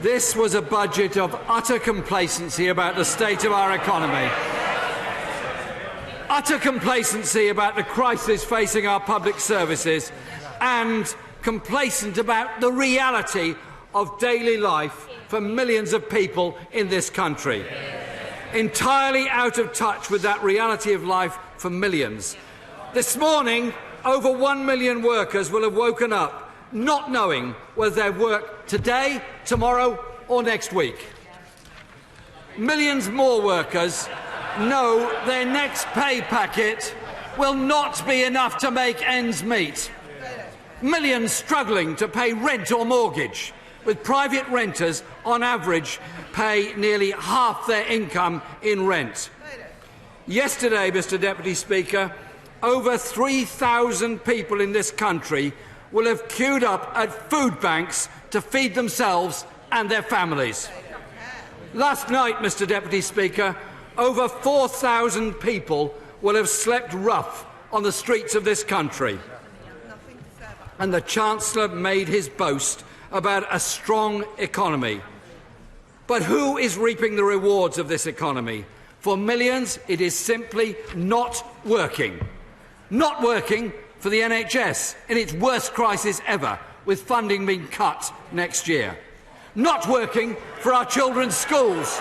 This was a budget of utter complacency about the state of our economy, utter complacency about the crisis facing our public services, and complacent about the reality of daily life for millions of people in this country. Entirely out of touch with that reality of life for millions. This morning, over 1 million workers will have woken up not knowing whether they work today, tomorrow or next week. Millions more workers know their next pay packet will not be enough to make ends meet. Millions struggling to pay rent or mortgage, with private renters on average pay nearly half their income in rent. Yesterday, Mr Deputy Speaker, over 3,000 people in this country will have queued up at food banks to feed themselves and their families. Last night, Mr Deputy Speaker, over 4,000 people will have slept rough on the streets of this country. And the Chancellor made his boast about a strong economy. But who is reaping the rewards of this economy? For millions, it is simply not working. Not working for the NHS in its worst crisis ever, with funding being cut next year. Not working for our children's schools.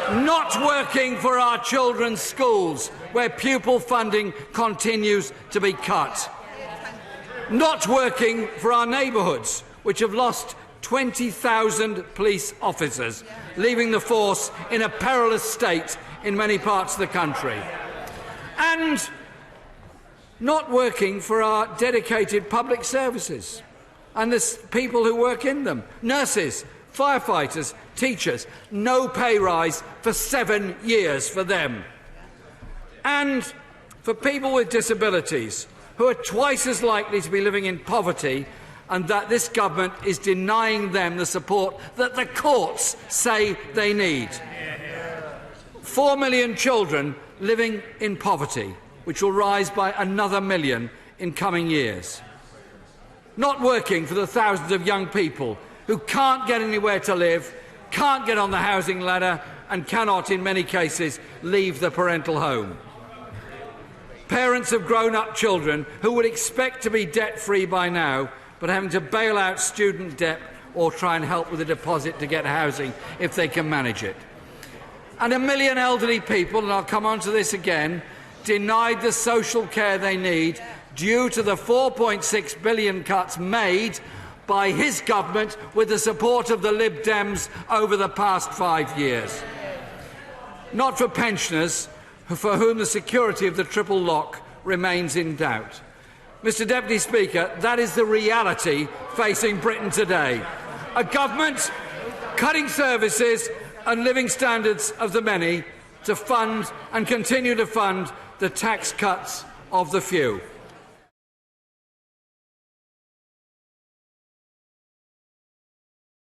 Not working for our children's schools, where pupil funding continues to be cut. Not working for our neighbourhoods, which have lost 20,000 police officers, leaving the force in a perilous state in many parts of the country. And not working for our dedicated public services and the people who work in them. Nurses, firefighters, teachers. No pay rise for 7 years for them. And for people with disabilities, who are twice as likely to be living in poverty, and that this government is denying them the support that the courts say they need. 4 million children living in poverty, which will rise by another million in coming years. Not working for the thousands of young people who can't get anywhere to live, can't get on the housing ladder, and cannot, in many cases, leave the parental home. Parents of grown-up children who would expect to be debt-free by now, but having to bail out student debt or try and help with a deposit to get housing if they can manage it. And 1 million elderly people, and I'll come on to this again, denied the social care they need due to the 4.6 billion cuts made by his government with the support of the Lib Dems over the past 5 years. Not for pensioners, for whom the security of the triple lock remains in doubt. Mr Deputy Speaker, that is the reality facing Britain today. A government cutting services and living standards of the many to fund and continue to fund the tax cuts of the few.